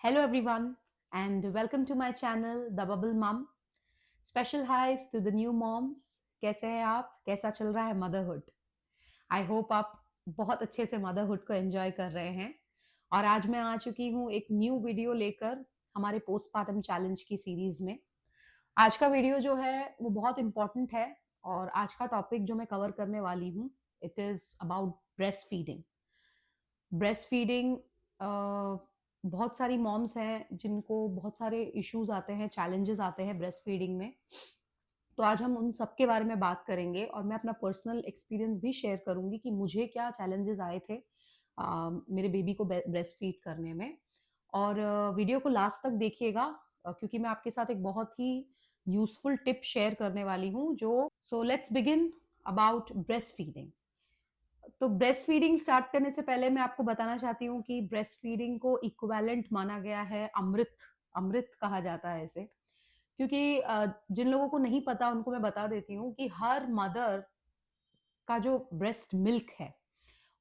Hello, everyone, and welcome to my channel, The Bubble Mom. Special highs to the new moms. कैसे हैं आप? कैसा चल रहा है मदरहुड? आई होप आप बहुत अच्छे से मदरहुड को एंजॉय कर रहे हैं। और आज मैं आ चुकी हूँ एक न्यू वीडियो लेकर हमारे पोस्टपार्टम चैलेंज की सीरीज में। आज का वीडियो जो है वो बहुत इम्पोर्टेंट है और आज का टॉपिक जो मैं कवर करने वाली हूँ it is about breast feeding. Breast feeding बहुत सारी मॉम्स हैं जिनको बहुत सारे इश्यूज आते हैं, चैलेंजेस आते हैं ब्रेस्ट फीडिंग में। तो आज हम उन सब के बारे में बात करेंगे और मैं अपना पर्सनल एक्सपीरियंस भी शेयर करूंगी कि मुझे क्या चैलेंजेस आए थे मेरे बेबी को ब्रेस्ट फीड करने में। और वीडियो को लास्ट तक देखिएगा क्योंकि मैं आपके साथ एक बहुत ही यूजफुल टिप शेयर करने वाली हूँ जो so let's begin about breast feeding. तो ब्रेस्ट फीडिंग स्टार्ट करने से पहले मैं आपको बताना चाहती हूँ कि ब्रेस्ट फीडिंग को इक्विवेलेंट माना गया है अमृत। अमृत कहा जाता है इसे, क्योंकि जिन लोगों को नहीं पता उनको मैं बता देती हूँ कि हर मदर का जो ब्रेस्ट मिल्क है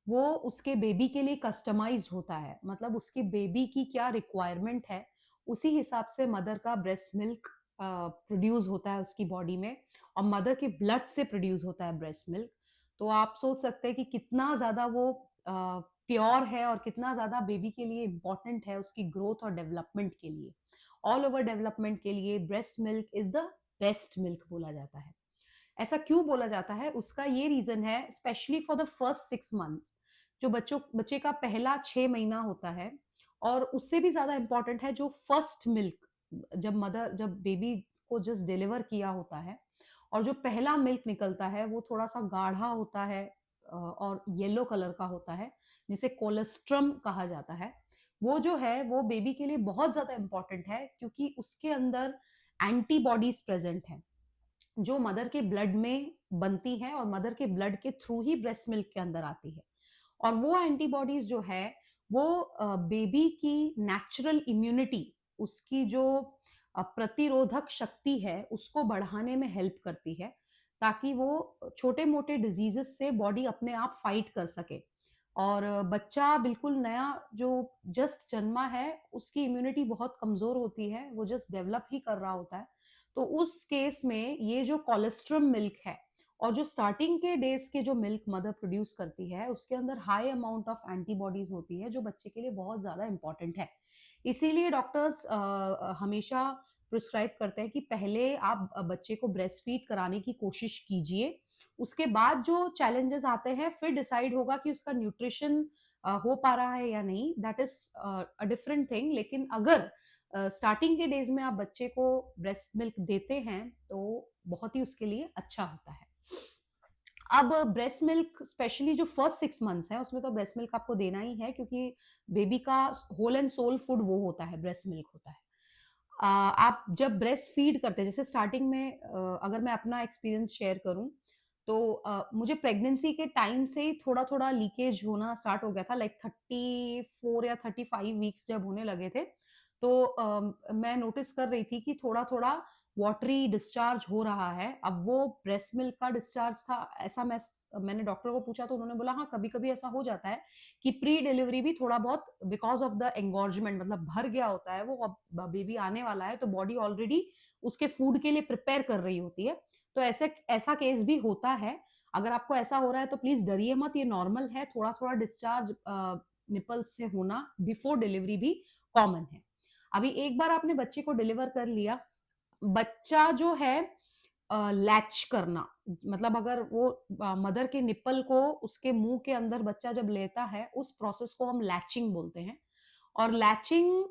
वो उसके बेबी के लिए कस्टमाइज्ड होता है। मतलब उसके बेबी की क्या रिक्वायरमेंट है उसी हिसाब से मदर का ब्रेस्ट मिल्क प्रोड्यूस होता है उसकी बॉडी में, और मदर के ब्लड से प्रोड्यूस होता है ब्रेस्ट मिल्क। तो आप सोच सकते हैं कि कितना ज़्यादा वो प्योर है और कितना ज़्यादा बेबी के लिए इम्पॉर्टेंट है उसकी ग्रोथ और डेवलपमेंट के लिए। ऑल ओवर डेवलपमेंट के लिए breast milk is the best milk बोला जाता है। ऐसा क्यों बोला जाता है उसका ये रीजन है, specially for the first 6 months. जो बच्चे का पहला 6 महीना होता है और उससे भी ज्यादा इंपॉर्टेंट है जो फर्स्ट मिल्क, जब बेबी को जस्ट डिलीवर किया होता है और जो पहला मिल्क निकलता है वो थोड़ा सा गाढ़ा होता है और येलो कलर का होता है, जिसे कोलेस्ट्रम कहा जाता है। वो जो है वो बेबी के लिए बहुत ज्यादा इंपॉर्टेंट है क्योंकि उसके अंदर एंटीबॉडीज प्रेजेंट है जो मदर के ब्लड में बनती है और मदर के ब्लड के थ्रू ही ब्रेस्ट मिल्क के अंदर आती है। और वो एंटीबॉडीज जो है वो बेबी की नेचुरल इम्यूनिटी, उसकी जो प्रतिरोधक शक्ति है उसको बढ़ाने में हेल्प करती है, ताकि वो छोटे मोटे डिजीजेस से बॉडी अपने आप फाइट कर सके। और बच्चा बिल्कुल नया जो जस्ट जन्मा है उसकी इम्यूनिटी बहुत कमजोर होती है, वो जस्ट डेवलप ही कर रहा होता है। तो उस केस में ये जो कोलेस्ट्रम मिल्क है और जो स्टार्टिंग के डेज के जो मिल्क मदर प्रोड्यूस करती है उसके अंदर हाई अमाउंट ऑफ एंटीबॉडीज होती है जो बच्चे के लिए बहुत ज़्यादा इंपॉर्टेंट है। इसीलिए डॉक्टर्स हमेशा प्रिस्क्राइब करते हैं कि पहले आप बच्चे को ब्रेस्ट फीड कराने की कोशिश कीजिए। उसके बाद जो चैलेंजेस आते हैं फिर डिसाइड होगा कि उसका न्यूट्रिशन हो पा रहा है या नहीं, that is a different thing. लेकिन अगर स्टार्टिंग के डेज में आप बच्चे को ब्रेस्ट मिल्क देते हैं तो बहुत ही उसके लिए अच्छा होता है। अब ब्रेस्ट मिल्क स्पेशली जो फर्स्ट 6 मंथ्स है उसमें तो ब्रेस्ट मिल्क आपको देना ही है, क्योंकि बेबी का होल एंड सोल फूड वो होता है, ब्रेस्ट मिल्क होता है। आप जब ब्रेस्ट फीड करते हैं, जैसे स्टार्टिंग में अगर मैं अपना एक्सपीरियंस शेयर करूं तो मुझे प्रेगनेंसी के टाइम से ही थोड़ा थोड़ा लीकेज होना स्टार्ट हो गया था, लाइक 34 या 35 वीक्स जब होने लगे थे तो मैं नोटिस कर रही थी कि थोड़ा थोड़ा वाटरी डिस्चार्ज हो रहा है। अब वो ब्रेस्ट मिल्क का डिस्चार्ज था ऐसा, मैंने डॉक्टर को पूछा तो उन्होंने बोला हाँ कभी कभी ऐसा हो जाता है कि प्री डिलीवरी भी थोड़ा बहुत बिकॉज ऑफ द एंगॉर्जमेंट, मतलब भर गया होता है वो, अब बेबी आने वाला है तो बॉडी ऑलरेडी उसके फूड के लिए प्रिपेयर कर रही होती है। तो ऐसे ऐसा केस भी होता है। अगर आपको ऐसा हो रहा है तो प्लीज डरिए मत, ये नॉर्मल है। थोड़ा थोड़ा डिस्चार्ज निपल्स से होना बिफोर डिलीवरी भी कॉमन है। अभी एक बार आपने बच्चे को डिलीवर कर लिया, बच्चा जो है लैच करना, मतलब अगर वो मदर के निप्पल को उसके मुंह के अंदर बच्चा जब लेता है उस प्रोसेस को हम लैचिंग बोलते हैं। और लैचिंग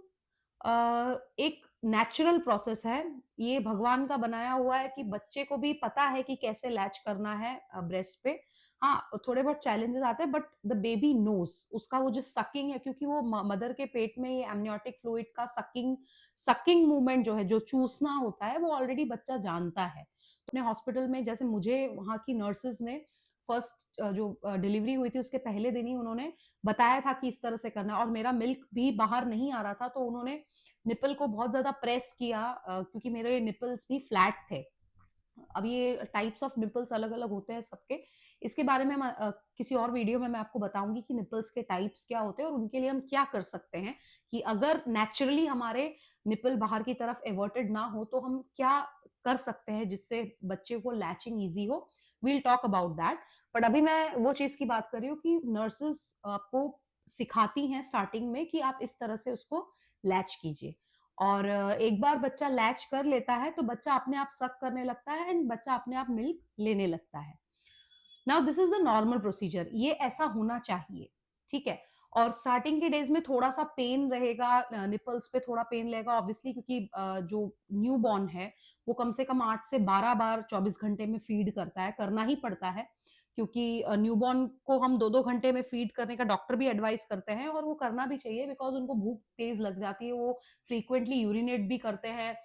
एक नेचुरल प्रोसेस है, ये भगवान का बनाया हुआ है कि बच्चे को भी पता है कि कैसे लैच करना है ब्रेस्ट पे। हाँ थोड़े बहुत चैलेंजेस आते हैं बट द बेबी नोज, उसका वो जो सकिंग है, क्योंकि वो मदर के पेट में ये एमनियोटिक फ्लूइड का सकिंग सकिंग मूवमेंट जो है, जो चूसना होता है, वो ऑलरेडी बच्चा जानता है। तो अपने हॉस्पिटल में जैसे मुझे वहाँ की नर्सेज ने फर्स्ट जो डिलीवरी हुई थी उसके पहले दिन ही उन्होंने बताया था कि इस तरह से करना है, और मेरा मिल्क भी बाहर नहीं आ रहा था तो उन्होंने निपल को बहुत ज्यादा प्रेस किया क्योंकि मेरे निपल्स भी फ्लैट थे। अब ये टाइप्स ऑफ निपल्स अलग अलग होते हैं सबके, इसके बारे में किसी और वीडियो में मैं आपको बताऊंगी कि निपल्स के टाइप्स क्या होते हैं और उनके लिए हम क्या कर सकते हैं, कि अगर नेचुरली हमारे निपल बाहर की तरफ एवर्टेड ना हो तो हम क्या कर सकते हैं जिससे बच्चे को लैचिंग इजी हो। We'll talk about that. But अभी मैं वो चीज की बात कर रही हूँ कि नर्सेस आपको सिखाती हैं स्टार्टिंग में कि आप इस तरह से उसको लैच कीजिए, और एक बार बच्चा लैच कर लेता है तो बच्चा अपने आप सक करने लगता है एंड बच्चा अपने आप मिल्क लेने लगता है। Now this is the normal procedure, ये ऐसा होना चाहिए, ठीक है। और स्टार्टिंग के डेज में थोड़ा सा पेन रहेगा, निपल्स पे थोड़ा पेन रहेगा ऑब्वियसली, क्योंकि जो न्यू बॉर्न है वो कम से कम 8 से 12 बार 24 घंटे में फीड करता है, करना ही पड़ता है, क्योंकि न्यूबॉर्न को हम 2-2 घंटे में फीड करने का डॉक्टर भी एडवाइस करते हैं, और वो करना भी चाहिए बिकॉज उनको भूख तेज लग जाती है, वो फ्रीक्वेंटली यूरिनेट भी करते हैं,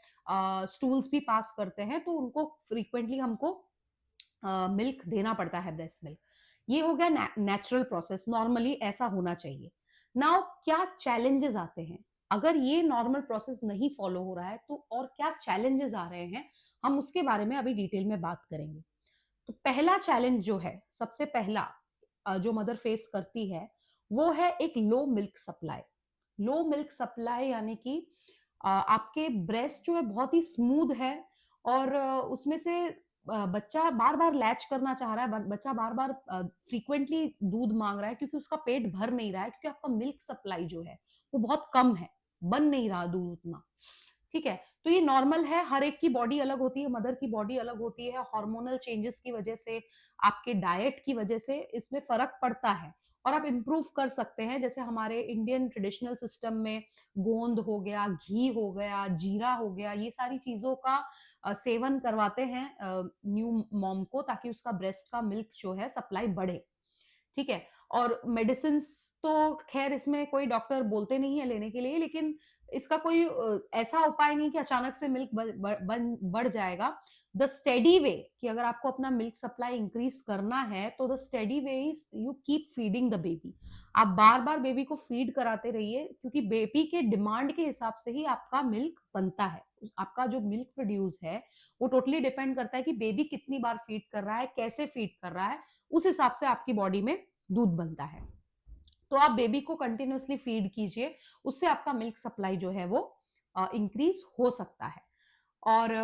स्टूल्स भी पास करते हैं, तो उनको फ्रीक्वेंटली हमको मिल्क देना पड़ता है, ब्रेस्ट मिल्क। ये हो गया नेचुरल प्रोसेस, नॉर्मली ऐसा होना चाहिए। नाउ क्या चैलेंजेस आते हैं अगर ये नॉर्मल प्रोसेस नहीं फॉलो हो रहा है, तो और क्या चैलेंजेस आ रहे हैं, हम उसके बारे में अभी डिटेल में बात करेंगे। तो पहला चैलेंज जो है, सबसे पहला जो मदर फेस करती है, वो है एक लो मिल्क सप्लाई। लो मिल्क सप्लाई यानी कि आपके ब्रेस्ट जो है बहुत ही स्मूथ है, और उसमें से बच्चा बार बार लैच करना चाह रहा है, बच्चा बार बार फ्रीक्वेंटली दूध मांग रहा है, क्योंकि उसका पेट भर नहीं रहा है, क्योंकि आपका मिल्क सप्लाई जो है वो बहुत कम है, बन नहीं रहा दूध उतना, ठीक है। तो ये नॉर्मल है, हर एक की बॉडी अलग होती है, मदर की बॉडी अलग होती है, हार्मोनल चेंजेस की वजह से, आपके डाइट की वजह से इसमें फर्क पड़ता है, और आप इम्प्रूव कर सकते हैं। जैसे हमारे इंडियन ट्रेडिशनल सिस्टम में गोंद हो गया, घी हो गया, जीरा हो गया, ये सारी चीजों का सेवन करवाते हैं न्यू मॉम को, ताकि उसका ब्रेस्ट का मिल्क जो है सप्लाई बढ़े, ठीक है। और मेडिसिन तो खैर इसमें कोई डॉक्टर बोलते नहीं है लेने के लिए, लेकिन इसका कोई ऐसा उपाय नहीं कि अचानक से मिल्क बढ़ जाएगा। द स्टेडी वे, कि अगर आपको अपना मिल्क सप्लाई इंक्रीज करना है तो the steady way is you keep feeding the baby. आप बार बार बेबी को फीड कराते रहिए, क्योंकि बेबी के डिमांड के हिसाब से ही आपका मिल्क बनता है। आपका जो मिल्क प्रोड्यूस है वो टोटली डिपेंड करता है कि बेबी कितनी बार फीड कर रहा है, कैसे फीड कर रहा है, उस हिसाब से आपकी बॉडी में दूध बनता है। तो आप बेबी को कंटिन्यूअसली फीड कीजिए, उससे आपका मिल्क सप्लाई जो है वो इंक्रीज हो सकता है। और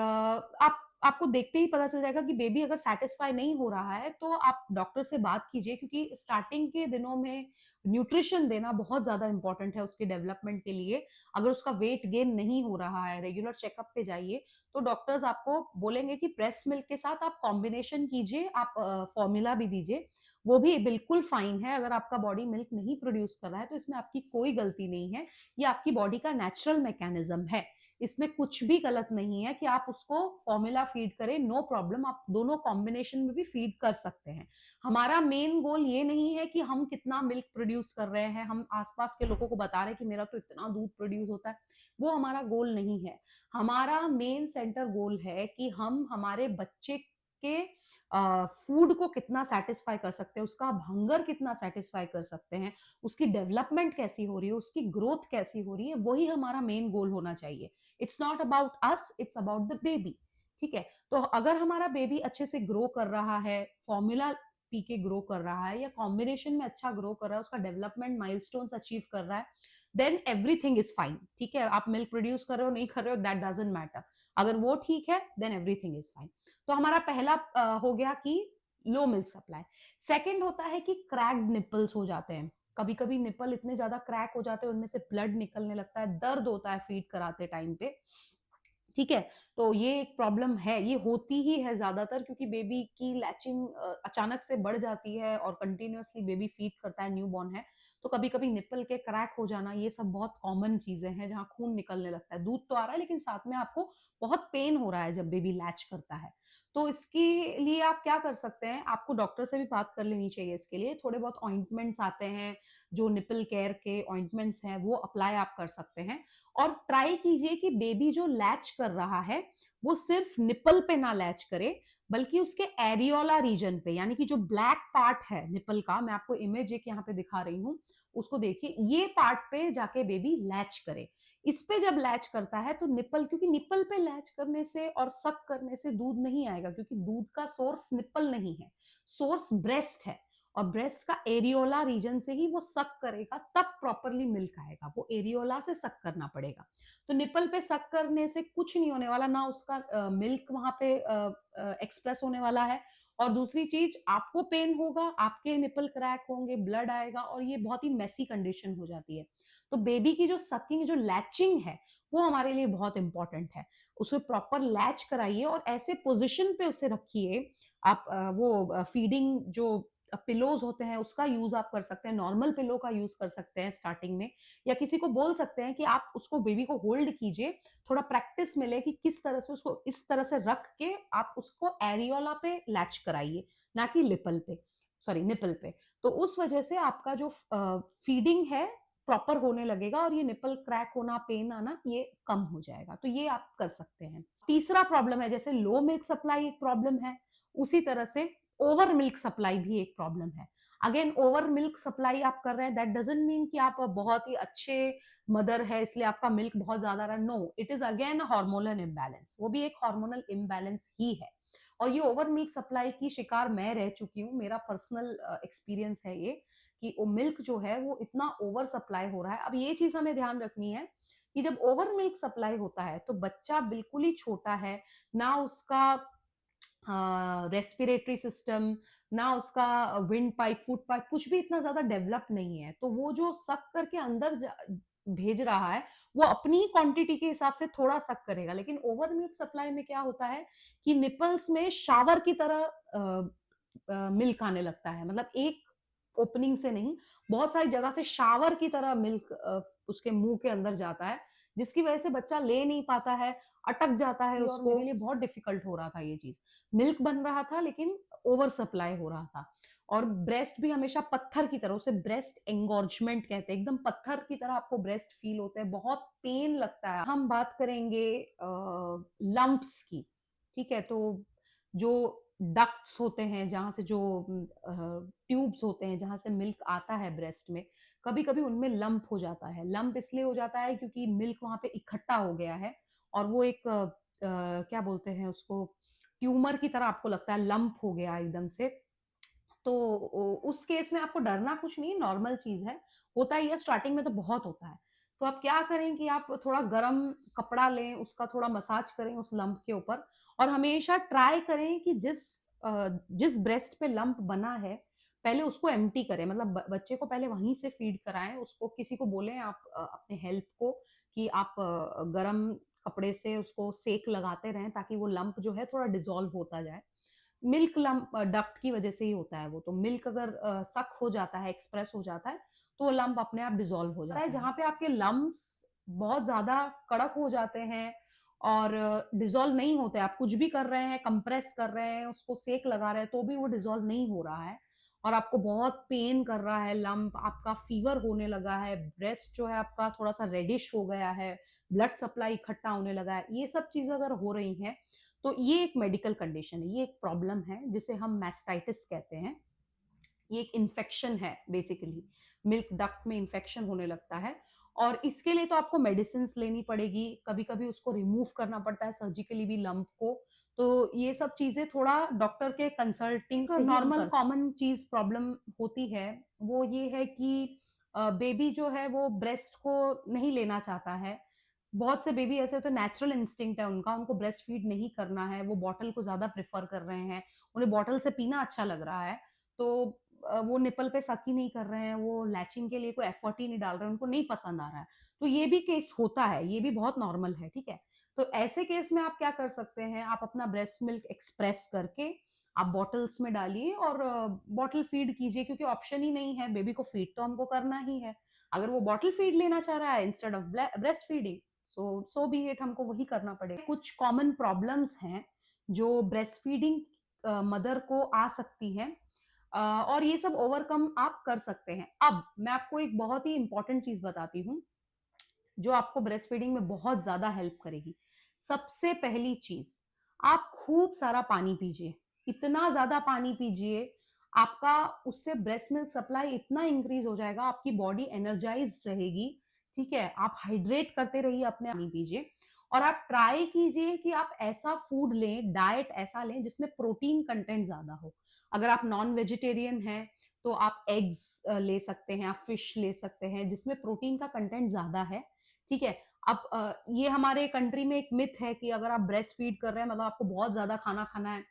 आपको देखते ही पता चल जाएगा कि बेबी अगर सेटिस्फाई नहीं हो रहा है तो आप डॉक्टर से बात कीजिए, क्योंकि स्टार्टिंग के दिनों में न्यूट्रिशन देना बहुत ज्यादा इंपॉर्टेंट है उसके डेवलपमेंट के लिए। अगर उसका वेट गेन नहीं हो रहा है, रेगुलर चेकअप पे जाइए, तो डॉक्टर्स आपको बोलेंगे कि ब्रेस्ट मिल्क के साथ आप कॉम्बिनेशन कीजिए, आप फॉर्मूला भी दीजिए, वो भी बिल्कुल फाइन है। अगर आपका बॉडी मिल्क नहीं प्रोड्यूस कर रहा है तो इसमें आपकी कोई गलती नहीं है, ये आपकी बॉडी का नेचुरल मैकेनिज्म है, इसमें कुछ भी गलत नहीं है कि आप उसको फॉर्मूला फीड करें, नो प्रॉब्लम, आप दोनों कॉम्बिनेशन में भी फीड कर सकते हैं। हमारा मेन गोल ये नहीं है कि हम कितना मिल्क प्रोड्यूस कर रहे हैं, हम आसपास के लोगों को बता रहे हैं कि मेरा तो इतना दूध प्रोड्यूस होता है, वो हमारा गोल नहीं है। हमारा मेन सेंटर गोल है कि हम हमारे बच्चे के फूड को कितना सेटिस्फाई कर सकते हैं, उसका हंगर कितना सेटिस्फाई कर सकते हैं, उसकी डेवलपमेंट कैसी हो रही है, उसकी ग्रोथ कैसी हो रही है, वही हमारा मेन गोल होना चाहिए। It's not about us, it's about the baby, ठीक है। तो अगर हमारा बेबी अच्छे से ग्रो कर रहा है, फॉर्मूला पी के ग्रो कर रहा है, या कॉम्बिनेशन में अच्छा ग्रो कर रहा है, उसका डेवलपमेंट माइलस्टोन्स अचीव कर रहा है, देन एवरीथिंग इज फाइन, ठीक है। आप मिल्क प्रोड्यूस कर रहे हो नहीं कर रहे हो, दैट डजंट मैटर, अगर वो ठीक है देन एवरीथिंग इज फाइन। तो हमारा पहला हो गया कि लो मिल्क सप्लाई। सेकंड होता है कि क्रैक्ड निपल्स हो जाते हैं, कभी कभी निपल इतने ज्यादा क्रैक हो जाते हैं, उनमें से ब्लड निकलने लगता है, दर्द होता है फीड कराते टाइम पे, ठीक है। तो ये एक प्रॉब्लम है, ये होती ही है ज्यादातर, क्योंकि बेबी की लैचिंग अचानक से बढ़ जाती है और कंटिन्यूअसली बेबी फीड करता है, न्यू बॉर्न है, तो कभी कभी निपल के क्रैक हो जाना, ये सब बहुत कॉमन चीजें हैं, जहाँ खून निकलने लगता है, दूध तो आ रहा है लेकिन साथ में आपको बहुत पेन हो रहा है जब बेबी लैच करता है। तो इसके लिए आप क्या कर सकते हैं, आपको डॉक्टर से भी बात कर लेनी चाहिए। इसके लिए थोड़े बहुत ऑइंटमेंट्स आते हैं, जो निपल केयर के ऑइंटमेंट्स हैं वो अप्लाई आप कर सकते हैं। और ट्राई कीजिए कि बेबी जो लैच कर रहा है वो सिर्फ निपल पे ना लैच करे, बल्कि उसके एरियोला रीजन पे, यानी कि जो ब्लैक पार्ट है निपल का, मैं आपको इमेज एक यहाँ पे दिखा रही हूँ, उसको देखिए, ये पार्ट पे जाके बेबी लैच करे। इस पे जब लैच करता है तो निप्पल, क्योंकि निप्पल पे लैच करने से और सक करने से दूध नहीं आएगा, क्योंकि दूध का सोर्स निप्पल नहीं है, सोर्स ब्रेस्ट है, और ब्रेस्ट का एरियोला रीजन से ही वो सक करेगा, तब प्रॉपरली मिल्क आएगा। वो एरियोला से सक करना पड़ेगा। तो निप्पल पे सक करने से कुछ नहीं होने वाला, ना उसका मिल्क वहां पे एक्सप्रेस होने वाला है, और दूसरी चीज आपको पेन होगा, आपके निपल क्रैक होंगे, ब्लड आएगा, और ये बहुत ही मेसी कंडीशन हो जाती है। तो बेबी की जो सकिंग, जो लैचिंग है, वो हमारे लिए बहुत इंपॉर्टेंट है। उसे प्रॉपर लैच कराइए और ऐसे पोजिशन पे उसे रखिए। आप वो फीडिंग जो पिलोज होते हैं उसका यूज आप कर सकते हैं, नॉर्मल पिलो का यूज कर सकते हैं स्टार्टिंग में, या किसी को बोल सकते हैं कि आप उसको, बेबी को होल्ड कीजिए, थोड़ा प्रैक्टिस मिले कि किस तरह से उसको इस तरह से रख के आप उसको एरियोला पे लैच कराइए, ना कि लिपल पे, सॉरी निपल पे। तो उस वजह से आपका जो फीडिंग है प्रॉपर होने लगेगा, और ये निपल क्रैक होना, पेन आना, ये कम हो जाएगा। तो ये आप कर सकते हैं। तीसरा प्रॉब्लम है, जैसे लो मिल्क सप्लाई एक प्रॉब्लम है, उसी तरह से ओवर मिल्क सप्लाई भी एक प्रॉब्लम है। अगेन, ओवर मिल्क सप्लाई आप कर रहे हैं, दैट डजंट मीन कि आप बहुत ही अच्छे मदर है इसलिए आपका मिल्क बहुत ज्यादा रहा। No, it is again hormonal imbalance, वो भी एक हार्मोनल इम्बैलेंस ही है। और ये ओवर मिल्क सप्लाई की शिकार मैं रह चुकी हूँ, मेरा पर्सनल एक्सपीरियंस है ये, कि वो मिल्क जो है वो इतना ओवर सप्लाई हो रहा है। अब ये चीज हमें ध्यान रखनी है कि जब ओवर मिल्क सप्लाई होता है तो बच्चा बिल्कुल ही छोटा है, ना उसका रेस्पिरेटरी सिस्टम, ना उसका विंड पाइप, फूड पाइप, कुछ भी इतना ज्यादा डेवलप नहीं है। तो वो जो सक करके अंदर भेज रहा है, वो अपनी ही क्वांटिटी के हिसाब से थोड़ा सक करेगा। लेकिन ओवर मिल्क सप्लाई में क्या होता है कि निपल्स में शावर की तरह मिल्क आने लगता है, मतलब एक ओपनिंग से नहीं, बहुत सारी जगह से शावर की तरह मिल्क उसके मुंह के अंदर जाता है, जिसकी वजह से बच्चा ले नहीं पाता है, अटक जाता है उसको। मेरे लिए बहुत डिफिकल्ट हो रहा था ये चीज, मिल्क बन रहा था लेकिन ओवर सप्लाई हो रहा था। और ब्रेस्ट भी हमेशा पत्थर की तरह, उसे ब्रेस्ट एंगोर्जमेंट कहते हैं, एकदम पत्थर की तरह आपको ब्रेस्ट फील होता है, बहुत पेन लगता है। हम बात करेंगे लंप्स की, ठीक है। तो जो डक्ट्स होते हैं, जहां से जो ट्यूब्स होते हैं जहां से मिल्क आता है ब्रेस्ट में, कभी कभी उनमें लंप हो जाता है। लंप इसलिए हो जाता है क्योंकि मिल्क वहां पे इकट्ठा हो गया है, और वो एक क्या बोलते हैं उसको, ट्यूमर की तरह आपको लगता है, लंप हो गया एकदम से। तो उस केस में आपको डरना कुछ नहीं, नॉर्मल चीज है, होता ही है, स्टार्टिंग में तो बहुत होता है। तो आप क्या करें कि आप थोड़ा गर्म कपड़ा लें, उसका थोड़ा मसाज करें उस लंप के ऊपर, और हमेशा ट्राई करें कि जिस ब्रेस्ट पे लंप बना है पहले उसको एम्प्टी करें, मतलब बच्चे को पहले वहीं से फीड कराएं। उसको किसी को बोलें आप, अपने हेल्प को, कि आप गर्म कपड़े से उसको सेक लगाते रहें ताकि वो लंप जो है थोड़ा डिजोल्व होता जाए। मिल्क लंप डक्ट की वजह से ही होता है वो, तो मिल्क अगर सक हो जाता है, एक्सप्रेस हो जाता है, तो वो लंप अपने आप डिजोल्व हो जाता है। जहां पे आपके लंप्स बहुत ज्यादा कड़क हो जाते हैं और डिजोल्व नहीं होते, आप कुछ भी कर रहे हैं, कंप्रेस कर रहे हैं, उसको सेक लगा रहे हैं, तो भी वो डिजोल्व नहीं हो रहा है, और आपको बहुत पेन कर रहा है लंप, आपका फीवर होने लगा है, ब्रेस्ट जो है आपका थोड़ा सा रेडिश हो गया है, ब्लड सप्लाई इकट्ठा होने लगा है, ये सब चीजें अगर हो रही हैं, तो ये एक मेडिकल कंडीशन है, ये एक प्रॉब्लम है जिसे हम मैस्टाइटिस कहते हैं। ये एक इन्फेक्शन है बेसिकली, मिल्क डक्ट में इन्फेक्शन होने लगता है, और इसके लिए तो आपको मेडिसिन लेनी पड़ेगी, कभी कभी उसको रिमूव करना पड़ता है सर्जिकली भी लंप को। तो ये सब चीजें थोड़ा डॉक्टर के कंसल्टिंग से, नॉर्मल कॉमन चीज प्रॉब्लम होती है वो ये है कि बेबी जो है वो ब्रेस्ट को नहीं लेना चाहता है। बहुत से बेबी ऐसे होते हैं, नेचुरल इंस्टिंक्ट है उनका, उनको ब्रेस्ट फीड नहीं करना है, वो बॉटल को ज्यादा प्रेफर कर रहे हैं, उन्हें बॉटल से पीना अच्छा लग रहा है, तो वो निपल पे सक ही नहीं कर रहे हैं, वो लैचिंग के लिए कोई एफर्ट ही नहीं डाल रहे हैं, उनको नहीं पसंद आ रहा है। तो ये भी केस होता है, ये भी बहुत नॉर्मल है, ठीक है। तो ऐसे केस में आप क्या कर सकते हैं, आप अपना ब्रेस्ट मिल्क एक्सप्रेस करके आप बॉटल्स में डालिए और बॉटल फीड कीजिए, क्योंकि ऑप्शन ही नहीं है, बेबी को फीड तो हमको करना ही है। अगर वो बॉटल फीड लेना चाह रहा है instead of breast feeding, so B it, हमको वही करना पड़ेगा। कुछ कॉमन प्रॉब्लम्स हैं जो ब्रेस्ट फीडिंग मदर को आ सकती है, और ये सब ओवरकम आप कर सकते हैं। अब मैं आपको एक बहुत ही इंपॉर्टेंट चीज बताती हूँ जो आपको ब्रेस्ट फीडिंग में बहुत ज्यादा हेल्प करेगी। सबसे पहली चीज, आप खूब सारा पानी पीजिए, इतना ज्यादा पानी पीजिए। आपका उससे ब्रेस्ट मिल्क सप्लाई इतना इंक्रीज हो जाएगा, आपकी बॉडी एनर्जाइज्ड रहेगी, ठीक है? आप हाइड्रेट करते रहिए, अपने पानी पीजिए और आप ट्राई कीजिए कि आप ऐसा फूड लें, डाइट ऐसा लें जिसमें प्रोटीन कंटेंट ज़्यादा हो। अगर आप नॉन वेजिटेरियन हैं, तो आप एग्स ले सकते हैं, आप फिश ले सकते हैं जिसमें प्रोटीन का कंटेंट ज़्यादा है, ठीक है? अब ये हमारे कंट्री में एक मिथ है कि अगर आप ब्रेस्ट फीड कर रहे हैं मतलब आपको बहुत ज़्यादा खाना खाना है।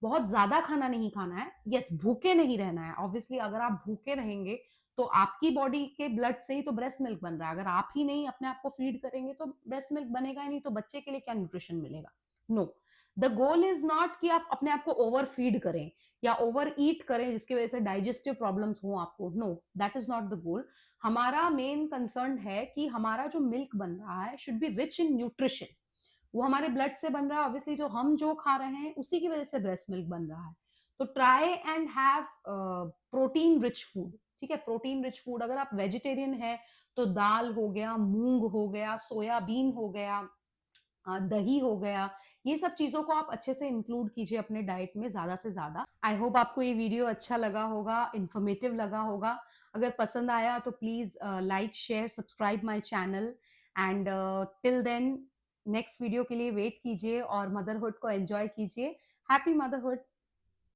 बहुत ज़्यादा खाना नहीं खाना है, यस भूखे नहीं रहना है। ऑब्वियसली अगर आप भूखे रहेंगे, तो आपकी बॉडी के ब्लड से ही तो ब्रेस्ट मिल्क बन रहा है। अगर आप ही नहीं अपने आप को फीड करेंगे, तो ब्रेस्ट मिल्क बनेगा ही नहीं, तो बच्चे के लिए क्या न्यूट्रिशन मिलेगा? No, the goal is not कि आप अपने आप को ओवर फीड करें या ओवर ईट करें जिसकी वजह से डाइजेस्टिव प्रॉब्लम्स हों आपको, no, that is not the goal. हमारा मेन कंसर्न है कि हमारा जो मिल्क बन रहा है should be rich in nutrition. वो हमारे ब्लड से बन रहा है, ऑब्वियसली जो हम जो खा रहे हैं उसी की वजह से ब्रेस्ट मिल्क बन रहा है। तो try and have protein rich food, ठीक है? प्रोटीन रिच फूड, अगर आप वेजिटेरियन है तो दाल हो गया, मूंग हो गया, सोयाबीन हो गया, दही हो गया, ये सब चीजों को आप अच्छे से इंक्लूड कीजिए अपने डाइट में ज्यादा से ज्यादा। आई होप आपको ये वीडियो अच्छा लगा होगा, इंफॉर्मेटिव लगा होगा। अगर पसंद आया तो please like share subscribe my channel and till then next video के लिए वेट कीजिए और मदरहुड को एंजॉय कीजिए। Happy motherhood.